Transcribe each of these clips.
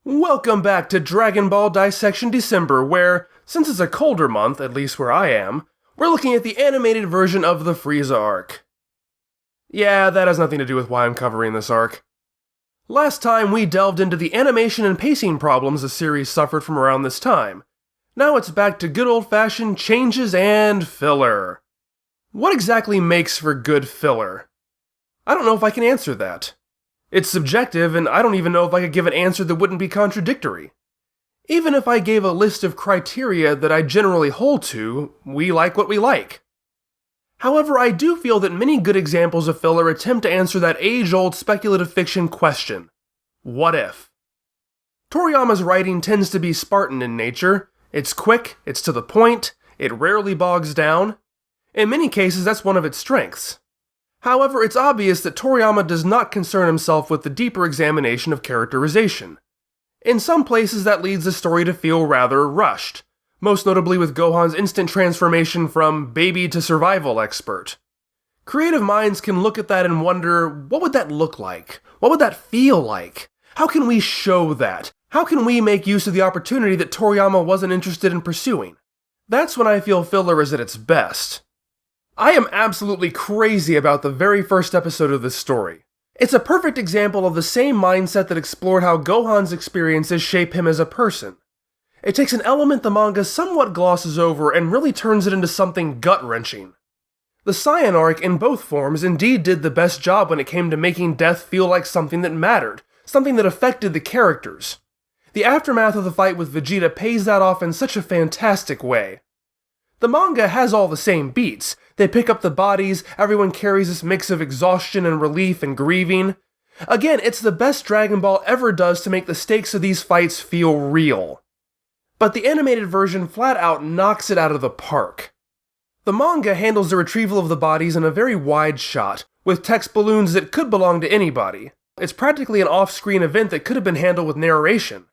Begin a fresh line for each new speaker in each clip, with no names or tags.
Welcome back to Dragon Ball Dissection December, where, since it's a colder month, at least where I am, we're looking at the animated version of the Freeza Arc. Yeah, that has nothing to do with why I'm covering this arc. Last time we delved into the animation and pacing problems the series suffered from around this time. Now it's back to good old-fashioned changes and filler. What exactly makes for good filler? I don't know if I can answer that. It's subjective, and I don't even know if I could give an answer that wouldn't be contradictory. Even if I gave a list of criteria that I generally hold to, we like what we like. However, I do feel that many good examples of filler attempt to answer that age-old speculative fiction question: what if? Toriyama's writing tends to be Spartan in nature. It's quick, it's to the point, it rarely bogs down. In many cases, that's one of its strengths. However, it's obvious that Toriyama does not concern himself with the deeper examination of characterization. In some places, that leads the story to feel rather rushed, most notably with Gohan's instant transformation from baby to survival expert. Creative minds can look at that and wonder, what would that look like? What would that feel like? How can we show that? How can we make use of the opportunity that Toriyama wasn't interested in pursuing? That's when I feel filler is at its best. I am absolutely crazy about the very first episode of this story. It's a perfect example of the same mindset that explored how Gohan's experiences shape him as a person. It takes an element the manga somewhat glosses over and really turns it into something gut-wrenching. The Saiyan arc in both forms indeed did the best job when it came to making death feel like something that mattered, something that affected the characters. The aftermath of the fight with Vegeta pays that off in such a fantastic way. The manga has all the same beats. They pick up the bodies, everyone carries this mix of exhaustion and relief and grieving. Again, it's the best Dragon Ball ever does to make the stakes of these fights feel real. But the animated version flat out knocks it out of the park. The manga handles the retrieval of the bodies in a very wide shot, with text balloons that could belong to anybody. It's practically an off-screen event that could have been handled with narration.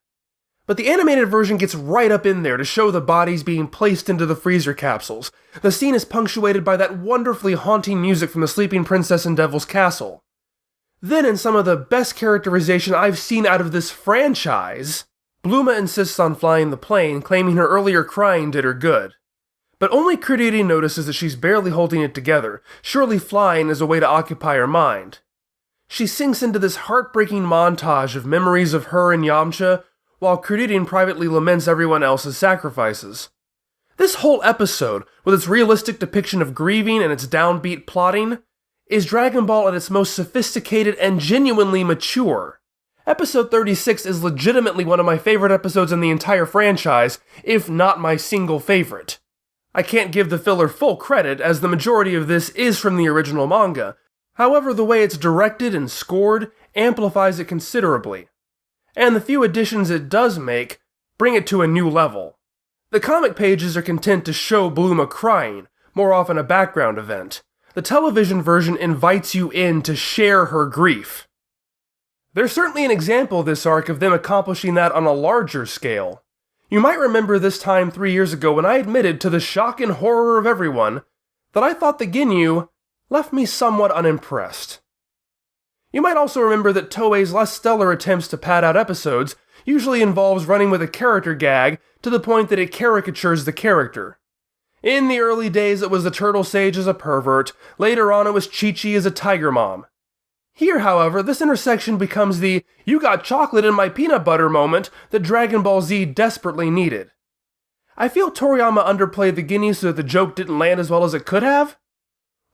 But the animated version gets right up in there to show the bodies being placed into the freezer capsules. The scene is punctuated by that wonderfully haunting music from the Sleeping Princess in Devil's Castle. Then, in some of the best characterization I've seen out of this franchise, Bluma insists on flying the plane, claiming her earlier crying did her good. But only Critity notices that she's barely holding it together, surely flying is a way to occupy her mind. She sinks into this heartbreaking montage of memories of her and Yamcha, while Critity privately laments everyone else's sacrifices. This whole episode, with its realistic depiction of grieving and its downbeat plotting, is Dragon Ball at its most sophisticated and genuinely mature. Episode 36 is legitimately one of my favorite episodes in the entire franchise, if not my single favorite. I can't give the filler full credit, as the majority of this is from the original manga. However, the way it's directed and scored amplifies it considerably. And the few additions it does make bring it to a new level. The comic pages are content to show Bluma crying, more often a background event. The television version invites you in to share her grief. There's certainly an example this arc of them accomplishing that on a larger scale. You might remember this time 3 years ago when I admitted, to the shock and horror of everyone, that I thought the Ginyu left me somewhat unimpressed. You might also remember that Toei's less stellar attempts to pad out episodes usually involves running with a character gag to the point that it caricatures the character. In the early days it was the Turtle Sage as a pervert, later on it was Chi-Chi as a tiger mom. Here, however, this intersection becomes the "you got chocolate in my peanut butter" moment that Dragon Ball Z desperately needed. I feel Toriyama underplayed the Ginyu so that the joke didn't land as well as it could have.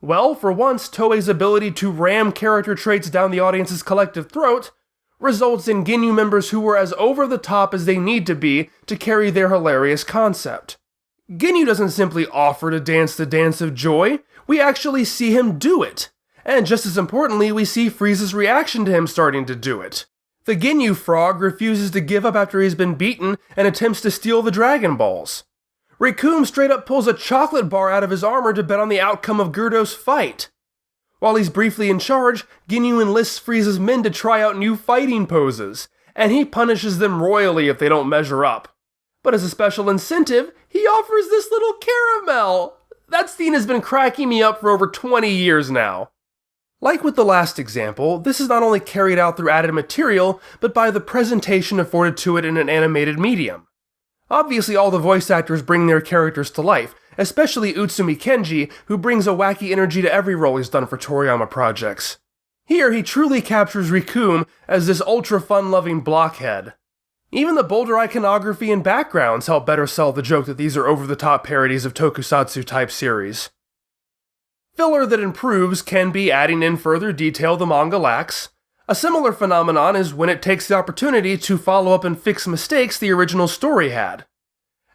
Well, for once, Toei's ability to ram character traits down the audience's collective throat results in Ginyu members who were as over the top as they need to be to carry their hilarious concept. Ginyu doesn't simply offer to dance the dance of joy, we actually see him do it. And just as importantly, we see Frieza's reaction to him starting to do it. The Ginyu frog refuses to give up after he's been beaten and attempts to steal the Dragon Balls. Recoome straight up pulls a chocolate bar out of his armor to bet on the outcome of Gerdo's fight. While he's briefly in charge, Ginyu enlists Frieza's men to try out new fighting poses, and he punishes them royally if they don't measure up. But as a special incentive, he offers this little caramel! That scene has been cracking me up for over 20 years now. Like with the last example, this is not only carried out through added material, but by the presentation afforded to it in an animated medium. Obviously, all the voice actors bring their characters to life, especially Utsumi Kenji, who brings a wacky energy to every role he's done for Toriyama projects. Here, he truly captures Rikum as this ultra-fun-loving blockhead. Even the bolder iconography and backgrounds help better sell the joke that these are over-the-top parodies of tokusatsu-type series. Filler that improves can be adding in further detail the manga lacks. A similar phenomenon is when it takes the opportunity to follow up and fix mistakes the original story had.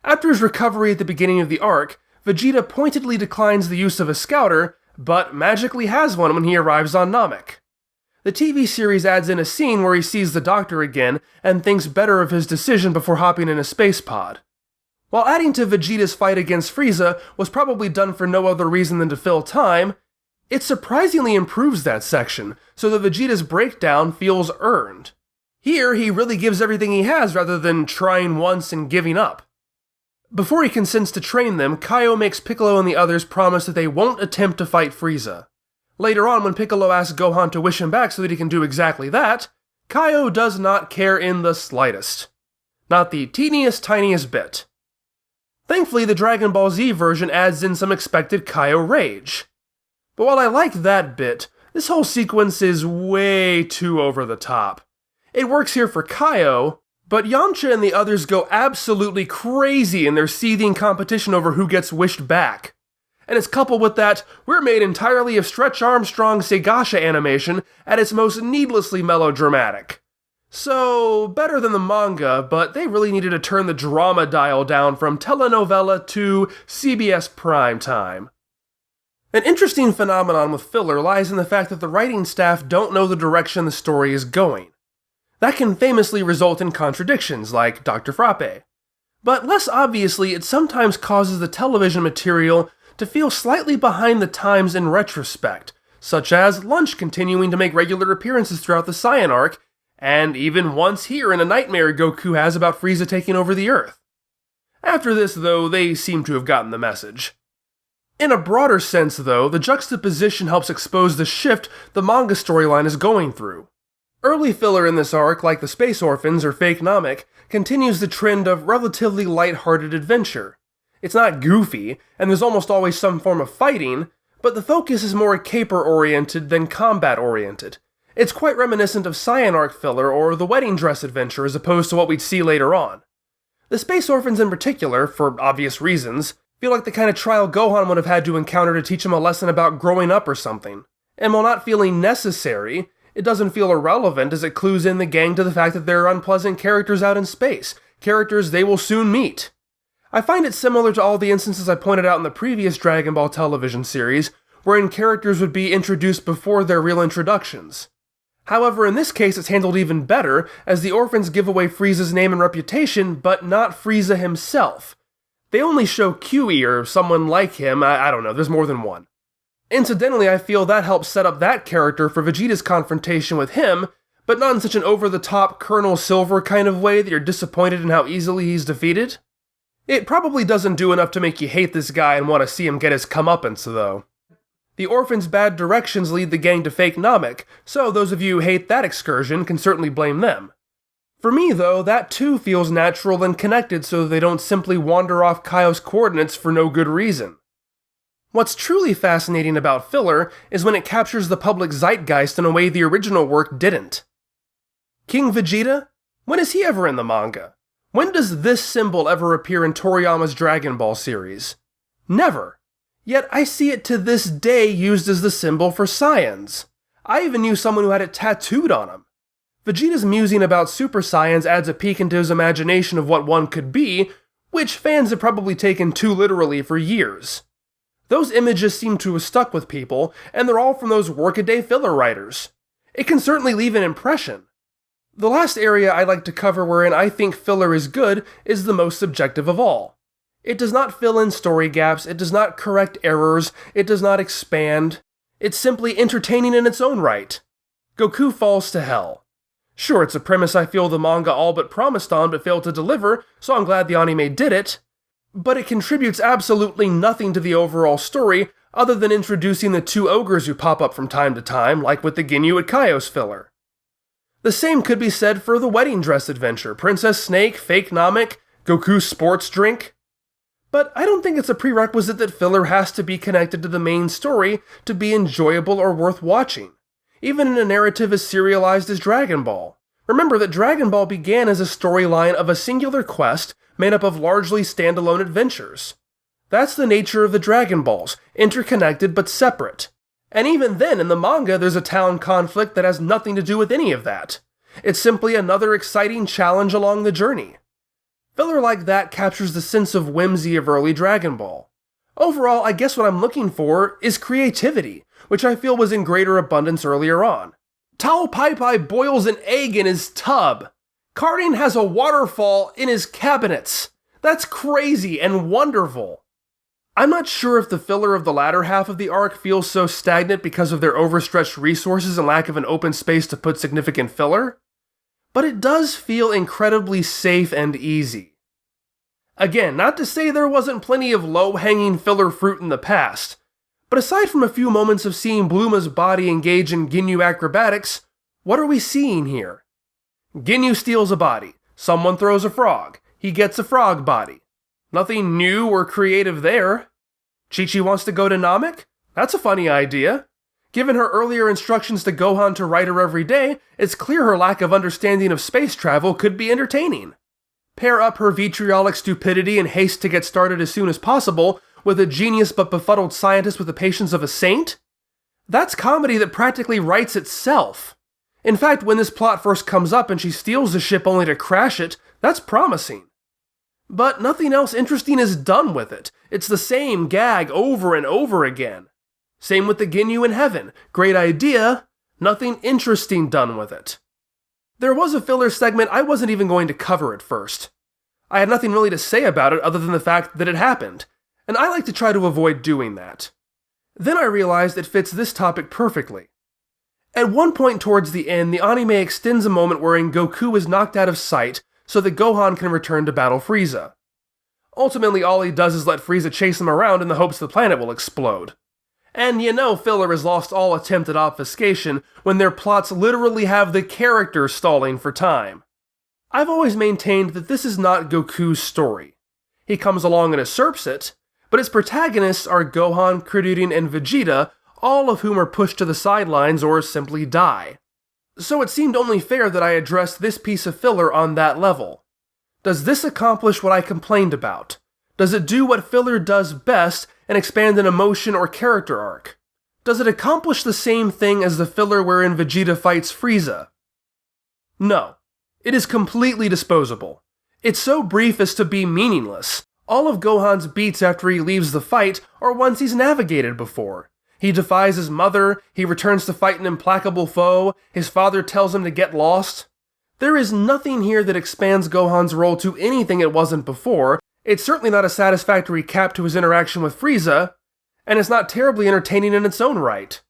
After his recovery at the beginning of the arc, Vegeta pointedly declines the use of a scouter, but magically has one when he arrives on Namek. The TV series adds in a scene where he sees the Doctor again and thinks better of his decision before hopping in a space pod. While adding to Vegeta's fight against Frieza was probably done for no other reason than to fill time, it surprisingly improves that section, so that Vegeta's breakdown feels earned. Here, he really gives everything he has rather than trying once and giving up. Before he consents to train them, Kaio makes Piccolo and the others promise that they won't attempt to fight Frieza. Later on, when Piccolo asks Gohan to wish him back so that he can do exactly that, Kaio does not care in the slightest. Not the tiniest bit. Thankfully, the Dragon Ball Z version adds in some expected Kaio rage. But while I like that bit, this whole sequence is way too over the top. It works here for Kaio, but Yamcha and the others go absolutely crazy in their seething competition over who gets wished back. And it's coupled with that "we're made entirely of Stretch Armstrong Segasha" animation at its most needlessly melodramatic. So, better than the manga, but they really needed to turn the drama dial down from telenovela to CBS primetime. An interesting phenomenon with filler lies in the fact that the writing staff don't know the direction the story is going. That can famously result in contradictions, like Dr. Frappe. But less obviously, it sometimes causes the television material to feel slightly behind the times in retrospect, such as Lunch continuing to make regular appearances throughout the Saiyan arc, and even once here in a nightmare Goku has about Frieza taking over the Earth. After this, though, they seem to have gotten the message. In a broader sense, though, the juxtaposition helps expose the shift the manga storyline is going through. Early filler in this arc, like the Space Orphans or Fake Namek, continues the trend of relatively light-hearted adventure. It's not goofy, and there's almost always some form of fighting, but the focus is more caper-oriented than combat-oriented. It's quite reminiscent of Saiyan arc filler or the wedding dress adventure as opposed to what we'd see later on. The Space Orphans in particular, for obvious reasons, feel like the kind of trial Gohan would have had to encounter to teach him a lesson about growing up or something. And while not feeling necessary, it doesn't feel irrelevant as it clues in the gang to the fact that there are unpleasant characters out in space, characters they will soon meet. I find it similar to all the instances I pointed out in the previous Dragon Ball television series, wherein characters would be introduced before their real introductions. However, in this case it's handled even better, as the orphans give away Frieza's name and reputation, but not Frieza himself. They only show QE or someone like him, I don't know, there's more than one. Incidentally, I feel that helps set up that character for Vegeta's confrontation with him, but not in such an over-the-top Colonel Silver kind of way that you're disappointed in how easily he's defeated. It probably doesn't do enough to make you hate this guy and want to see him get his comeuppance, though. The orphans' bad directions lead the gang to Fake Namek, so those of you who hate that excursion can certainly blame them. For me, though, that too feels natural and connected so they don't simply wander off Kaio's coordinates for no good reason. What's truly fascinating about filler is when it captures the public zeitgeist in a way the original work didn't. King Vegeta? When is he ever in the manga? When does this symbol ever appear in Toriyama's Dragon Ball series? Never. Yet I see it to this day used as the symbol for Saiyans. I even knew someone who had it tattooed on him. Vegeta's musing about Super Saiyans adds a peek into his imagination of what one could be, which fans have probably taken too literally for years. Those images seem to have stuck with people, and they're all from those workaday filler writers. It can certainly leave an impression. The last area I'd like to cover wherein I think filler is good is the most subjective of all. It does not fill in story gaps, it does not correct errors, it does not expand. It's simply entertaining in its own right. Goku falls to hell. Sure, it's a premise I feel the manga all but promised on but failed to deliver, so I'm glad the anime did it. But it contributes absolutely nothing to the overall story, other than introducing the 2 ogres who pop up from time to time, like with the Ginyu at Kaios filler. The same could be said for the wedding dress adventure, Princess Snake, Fake Namek, Goku's sports drink. But I don't think it's a prerequisite that filler has to be connected to the main story to be enjoyable or worth watching, even in a narrative as serialized as Dragon Ball. Remember that Dragon Ball began as a storyline of a singular quest made up of largely standalone adventures. That's the nature of the Dragon Balls, interconnected but separate. And even then, in the manga, there's a town conflict that has nothing to do with any of that. It's simply another exciting challenge along the journey. Filler like that captures the sense of whimsy of early Dragon Ball. Overall, I guess what I'm looking for is creativity, which I feel was in greater abundance earlier on. Tao Pai Pai boils an egg in his tub. Carding has a waterfall in his cabinets. That's crazy and wonderful. I'm not sure if the filler of the latter half of the arc feels so stagnant because of their overstretched resources and lack of an open space to put significant filler, but it does feel incredibly safe and easy. Again, not to say there wasn't plenty of low-hanging filler fruit in the past, but aside from a few moments of seeing Bluma's body engage in Ginyu acrobatics, what are we seeing here? Ginyu steals a body, someone throws a frog, he gets a frog body. Nothing new or creative there. Chi-Chi wants to go to Namek? That's a funny idea. Given her earlier instructions to Gohan to write her every day, it's clear her lack of understanding of space travel could be entertaining. Pair up her vitriolic stupidity and haste to get started as soon as possible with a genius but befuddled scientist with the patience of a saint? That's comedy that practically writes itself. In fact, when this plot first comes up and she steals the ship only to crash it, that's promising. But nothing else interesting is done with it. It's the same gag over and over again. Same with the Ginyu in Heaven. Great idea, nothing interesting done with it. There was a filler segment I wasn't even going to cover at first. I had nothing really to say about it other than the fact that it happened, and I like to try to avoid doing that. Then I realized it fits this topic perfectly. At one point towards the end, the anime extends a moment wherein Goku is knocked out of sight so that Gohan can return to battle Frieza. Ultimately, all he does is let Frieza chase him around in the hopes the planet will explode. And you know filler has lost all attempt at obfuscation when their plots literally have the characters stalling for time. I've always maintained that this is not Goku's story. He comes along and usurps it, but its protagonists are Gohan, Krillin, and Vegeta, all of whom are pushed to the sidelines or simply die. So it seemed only fair that I address this piece of filler on that level. Does this accomplish what I complained about? Does it do what filler does best and expand an emotion or character arc? Does it accomplish the same thing as the filler wherein Vegeta fights Frieza? No. It is completely disposable. It's so brief as to be meaningless. All of Gohan's beats after he leaves the fight are ones he's navigated before. He defies his mother, he returns to fight an implacable foe, his father tells him to get lost. There is nothing here that expands Gohan's role to anything it wasn't before. It's certainly not a satisfactory cap to his interaction with Frieza, and it's not terribly entertaining in its own right.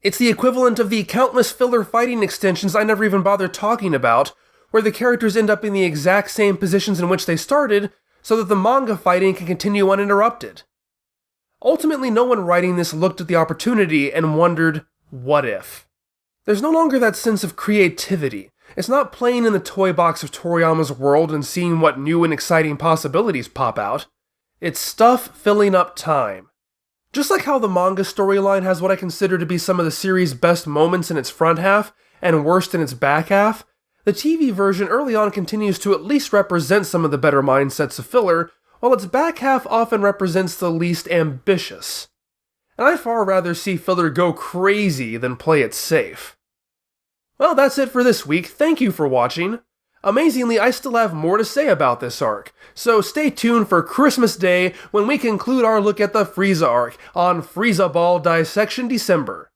It's the equivalent of the countless filler fighting extensions I never even bothered talking about, where the characters end up in the exact same positions in which they started, so that the manga fighting can continue uninterrupted. Ultimately, no one writing this looked at the opportunity and wondered, what if? There's no longer that sense of creativity. It's not playing in the toy box of Toriyama's world and seeing what new and exciting possibilities pop out. It's stuff filling up time. Just like how the manga storyline has what I consider to be some of the series' best moments in its front half and worst in its back half, the TV version early on continues to at least represent some of the better mindsets of filler, while its back half often represents the least ambitious. And I'd far rather see filler go crazy than play it safe. Well, that's it for this week. Thank you for watching. Amazingly, I still have more to say about this arc, so stay tuned for Christmas Day when we conclude our look at the Freeza Arc on Freeza Ball Dissection December.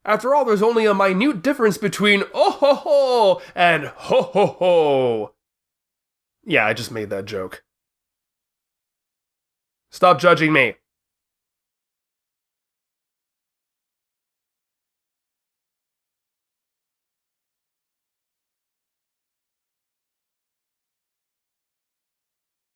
After all, there's only a minute difference between oh ho ho and ho ho ho. Yeah, I just made that joke. Stop judging me.